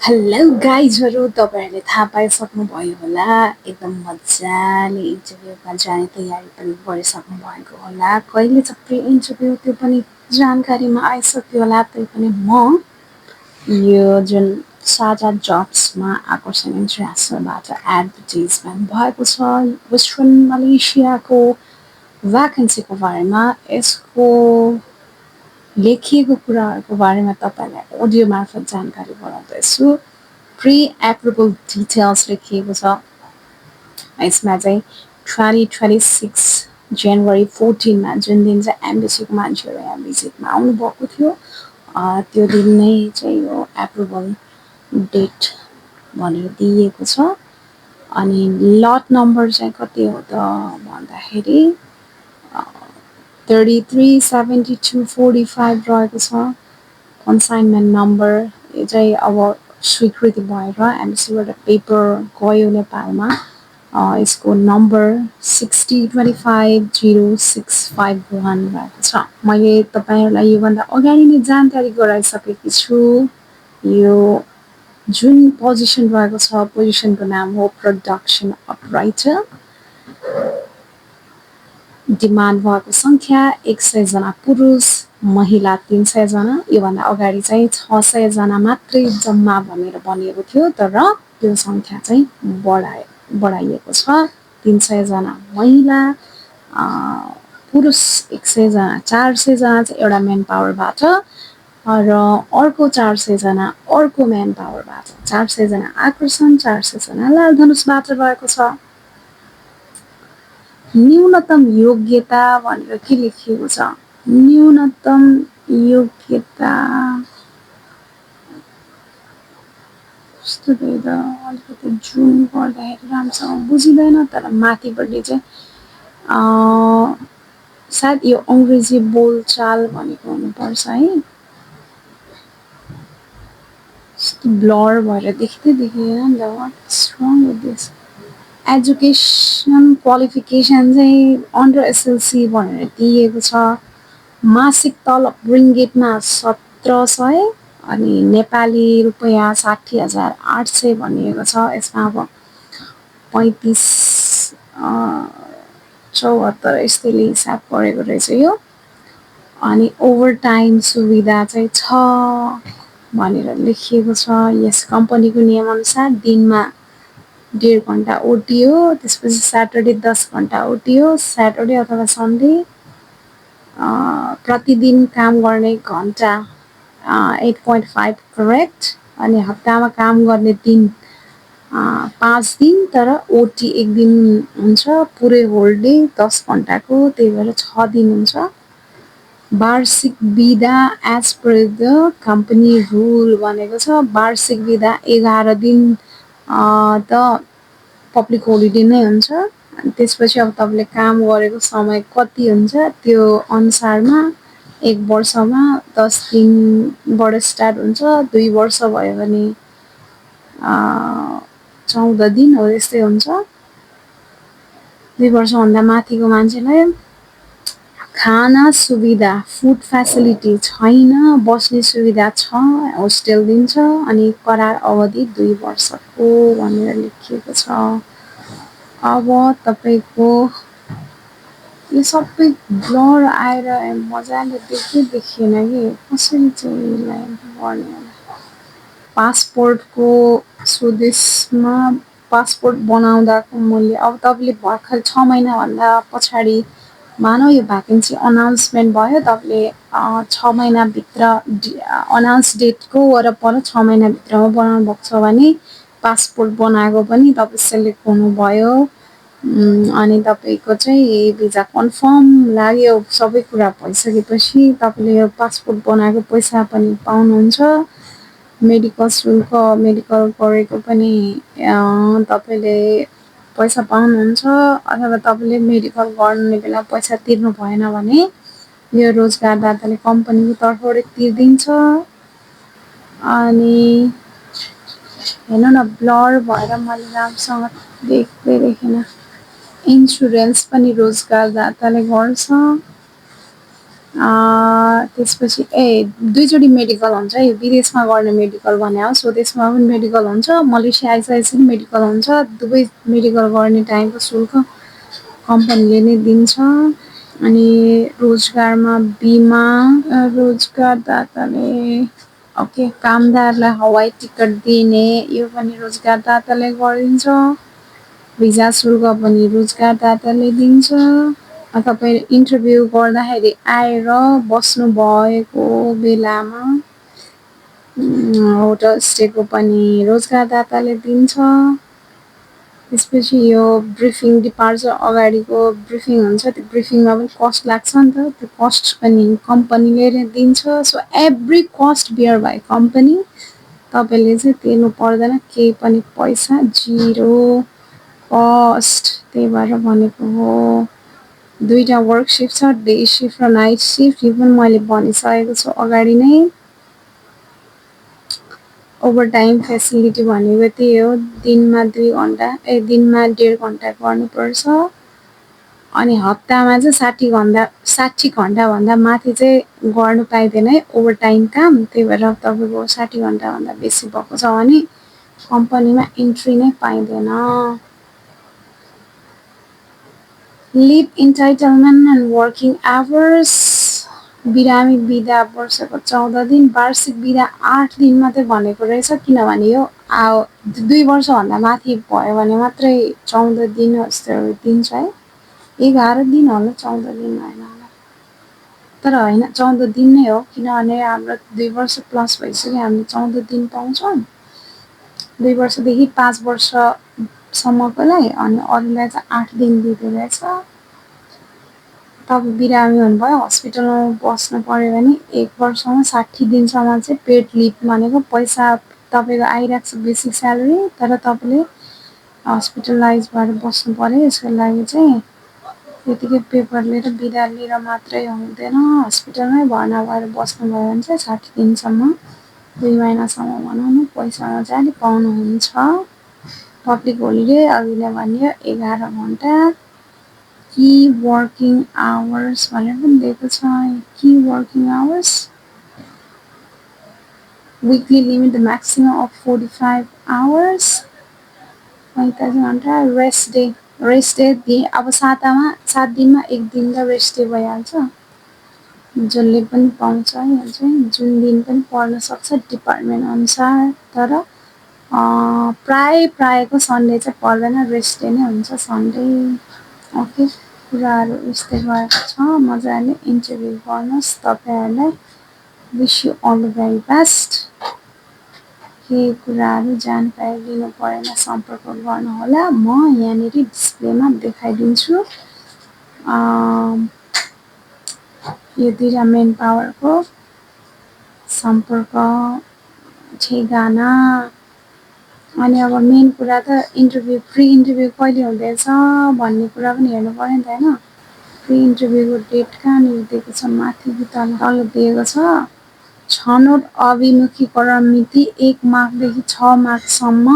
hello गाइजहरू तपाईँहरूले थाहा पाइसक्नुभयो होला एकदम मजाले इन्टरभ्यूमा जाने तयारी पनि गरिसक्नु भएको होला कहिले चाहिँ प्री इन्टरभ्यू त्यो पनि जानकारीमा आइसक्यो होला तैपनि म यो जुन साझा जब्समा आकर्षण इन्टरनेसनलबाट एडभर्टिजमेन्ट भएको छ वेस्टर्न मलेसियाको भ्याकेन्सीको बारेमा यसको लेखिएको कुराहरूको बारेमा तपाईँलाई अडियो मार्फत जानकारी गराउँदैछु प्री एप्रुभल डिटेल्स लेखिएको छ यसमा चाहिँ 2026 जनवरी 14मा जुन दिन चाहिँ एम्बेसीको मान्छेहरू यहाँ भिजिटमा आउनुभएको थियो त्यो दिन नै चाहिँ यो एप्रुभल डेट भनेर दिइएको छ अनि लट नम्बर चाहिँ कति हो त भन्दाखेरि 337245 रहेको छ कन्साइनमेन्ट नम्बर यो चाहिँ अब स्वीकृति भएर एमसीबाट पेपर गयो नेपालमा यसको नम्बर 60250651 रहेको छ मैले तपाईँहरूलाई योभन्दा अगाडि नै जानकारी गराइसकेकी छु यो जुन पोजिसन रहेको छ पोजिसनको नाम हो प्रोडक्सन अपराइटर डिमान्ड भएको सङ्ख्या 100 जना पुरुष महिला 300 जना योभन्दा अगाडि चाहिँ 600 जना मात्रै जम्मा भनेर भनिएको थियो तर त्यो सङ्ख्या चाहिँ बढाइएको छ 300 जना महिला पुरुष 100 जना 400 जना चाहिँ एउटा मेन पावरबाट र अर्को 400 जना अर्को मेन पावरबाट 400 जना आकर्षण 400 जना लाल धनुषबाट रहेको छ न्यूनतम योग्यता भनेर के लेखिएको छ न्यूनतम योग्यता कस्तो त अलिकति जुम गर्दाखेरि राम्रोसँग बुझिँदैन तर माथिपट्टि चाहिँ सायद यो अङ्ग्रेजी बोलचाल भनेको हुनुपर्छ है ब्लर भएर देखिँदैन नि त what's wrong with this education qualification चाहिँ अन्डर एसएलसी भनेर दिइएको छ मासिक तलब रिङ्गिटमा 1700 अनि नेपाली रुपियाँ 60,800 भनिएको छ यसमा अब 3574 यस्तैले हिसाब गरेको रहेछ यो अनि ओभरटाइम सुविधा चाहिँ छ भनेर लेखिएको छ यस कम्पनीको नियमअनुसार दिनमा 1.5 घन्टा ओटी हो त्यसपछि स्याटरडे 10 घन्टा ओटी हो स्याटरडे अथवा सन्डे प्रतिदिन काम गर्ने घन्टा 8.5 करेक्ट अनि हप्तामा काम गर्ने दिन 5 दिन तर ओटी 1 दिन हुन्छ पुरै होल डे 10 घन्टाको त्यही भएर 6 दिन हुन्छ वार्षिक बिदा as per the company rule भनेको छ वार्षिक बिदा 11 दिन त पब्लिक होलिडे नै हुन्छ अनि त्यसपछि अब तपाईँले काम गरेको समय कति हुन्छ त्यो अनुसारमा 1 वर्षमा 10 दिनबाट स्टार्ट हुन्छ 2 वर्ष भयो भने 14 दिन हो यस्तै हुन्छ 2 वर्षभन्दा माथिको मान्छेलाई खाना सुविधा फुड फेसिलिटी छैन बस्ने सुविधा छ होस्टेल दिन्छ अनि करार अवधि 2 वर्षको भनेर लेखिएको छ अब तपाईँको यो सबै ब्लर आएर मजाले देखिएन कि कसरी चाहिँ यसलाई गर्ने होला पासपोर्टको स्वदेशमा पासपोर्ट बनाउँदाको मूल्य अब तपाईँले भर्खर 6 महिनाभन्दा पछाडि मानौ यो भ्याकेन्सी अनाउन्समेन्ट भयो तपाईँले 6 महिनाभित्र अनाउन्स डेटको वरपर 6 महिनाभित्रमा बनाउनु भएको छ भने पासपोर्ट बनाएको पनि तपाईँ सेलेक्ट हुनुभयो अनि तपाईँको चाहिँ भिजा कन्फर्म लाग्यो सबै कुरा भइसकेपछि तपाईँले यो पासपोर्ट बनाएको पैसा पनि पाउनुहुन्छ मेडिकल शुल्क मेडिकल गरेको पनि तपाईँले पैसा पाउनुहुन्छ अथवा तपाईँले मेडिकल गर्ने बेला पैसा तिर्नु भएन भने यो रोजगारदाताले कम्पनीको तर्फबाट तिर्दिन्छ अनि हेर्नु न ब्लर भएर मैले राम्रोसँग देखिनँ इन्सुरेन्स पनि रोजगारदाताले गर्छ त्यसपछि दुईचोटि मेडिकल हुन्छ यो विदेशमा गर्ने मेडिकल भने हो स्वदेशमा पनि मेडिकल हुन्छ मलेसिया आइसकेपछि पनि मेडिकल हुन्छ दुवै मेडिकल गर्ने टाइमको शुल्क कम्पनीले नै दिन्छ अनि रोजगारमा बिमा रोजगारदाताले ओके कामदारलाई हवाई टिकट दिने यो पनि रोजगारदाताले गरिदिन्छ भिजा शुल्क पनि रोजगारदाताले दिन्छ तपाईँ इन्टरभ्यू गर्दाखेरि आएर बस्नुभएको बेलामा होटल स्टेको पनि रोजगारदाताले दिन्छ त्यसपछि यो ब्रिफिङ डिपार्चर अगाडिको ब्रिफिङ हुन्छ त्यो ब्रिफिङमा पनि कस्ट लाग्छ नि त त्यो कस्ट पनि कम्पनीले नै दिन्छ so every cost bear by company तपाईँले चाहिँ तिर्नु पर्दैन केही पनि पैसा जिरो कस्ट त्यही भएर भनेको हो दुईवटा वर्क सिफ्ट छ डे सिफ्ट र नाइट सिफ्ट यो पनि मैले भनिसकेको छु अगाडि नै ओभर टाइम फेसिलिटी भनेको त्यही हो दिनमा 2 घन्टा दिनमा 1.5 घन्टा गर्नुपर्छ अनि हप्तामा चाहिँ 60 घन्टाभन्दा माथि चाहिँ गर्नु पाइँदैन है ओभर टाइम काम त्यही भएर तपाईँको 60 घन्टाभन्दा बेसी भएको छ भने कम्पनीमा इन्ट्री नै पाइँदैन leave entitlement and working hours बिरामी बिदा वर्षको 14 दिन वार्षिक बिदा 8 दिन मात्रै भनेको रहेछ किनभने यो 2 वर्षभन्दा माथि भयो भने मात्रै 14 दिन जस्तो दिन्छ है 11 दिन होला 14 दिन होइन होला तर होइन 14 दिन नै हो किनभने हाम्रो 2 वर्ष प्लस भइसक्यो हामीले 14 दिन पाउँछौँ 2 वर्षदेखि 5 वर्षसम्मकोलाई अनि अरूलाई चाहिँ 8 दिन दिँदो रहेछ तपाईँ बिरामी हुनुभयो हस्पिटलमा बस्नु पर्यो भने 1 वर्षमा 60 दिनसम्म चाहिँ पेड लिभ भनेको पैसा तपाईँको आइरहेको छ बेसिक स्यालेरी तर तपाईँले हस्पिटलाइज भएर बस्नु पर्यो यसको लागि चाहिँ त्यतिकै पेपर लिएर बिदा लिएर मात्रै हुँदैन हस्पिटलमै भर्ना भएर बस्नुभयो भने चाहिँ 60 दिनसम्म 2 महिनासम्म भनौँ न पैसा मजाले पाउनुहुन्छ पब्लिक होलिडे अघिले भन्यो 11 घन्टा की वर्किङ आवर्स भनेर पनि दिएको छ की working hours weekly limit the maximum of 45 hours 45 घन्टा रेस्ट डे अब 7 दिनमा 1 दिन त रेस्ट डे भइहाल्छ जसले पनि पाउँछ है जुन दिन पनि पर्न सक्छ डिपार्टमेन्ट अनुसार तर प्रायको सन्डे चाहिँ पर्दैन रेस्ट डे नै हुन्छ सन्डे ओके कुराहरू यस्तै भएको छ मजाले इन्टरभ्यू गर्नुहोस् तपाईँहरूलाई wish you all the very best केही कुराहरू जानकारी लिनु परेमा सम्पर्क गर्नुहोला म यहाँनिर डिस्प्लेमा देखाइदिन्छु यो दुईवटा मेन पावरको सम्पर्क ठेगाना अनि अब मेन कुरा त इन्टरभ्यू प्री इन्टरभ्यू कहिले हुँदैछ भन्ने कुरा पनि हेर्नु पर्यो नि त होइन प्री इन्टरभ्यूको डेट कहाँनिर दिएको छ माथि तल दिएको छ छनौट अभिमुखीकरण मिति 1 मार्चदेखि 6 मार्चसम्म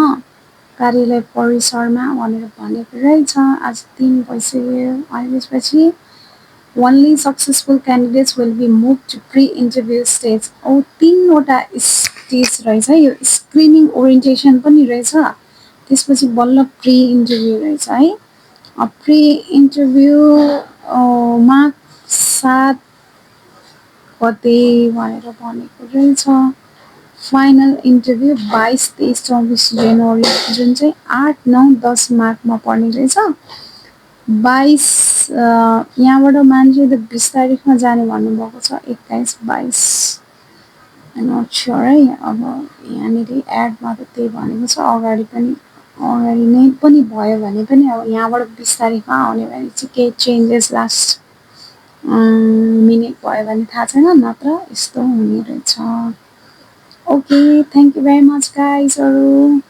कार्यालय परिसरमा भनेर भनेको रहेछ आज 3 भइसक्यो अनि त्यसपछि only successful candidates will be moved to pre-interview stage 3वटा स्टेज रहेछ यो स्क्रिनिङ ओरिएन्टेसन पनि रहेछ त्यसपछि बल्ल प्री इन्टरभ्यू रहेछ है प्री इन्टरभ्यू मार्च 7 गते भनेर भनेको रहेछ फाइनल इन्टरभ्यू 22, 23, 24 जनवरी जुन चाहिँ 8, 9, 10 मार्चमा पर्ने रहेछ 22 यहाँबाट मान्छे त 20 तारिकमा जाने भन्नुभएको छ 21, 22 नट स्योर है अब यहाँनिर एडमा त त्यही भनेको छ अगाडि नै पनि भयो भने पनि अब यहाँबाट 20 तारिकमा आउने भने चाहिँ केही चेन्जेस लास्ट मिनेट भयो भने थाहा छैन नत्र यस्तो हुने रहेछ okay thank you very much गाइजहरू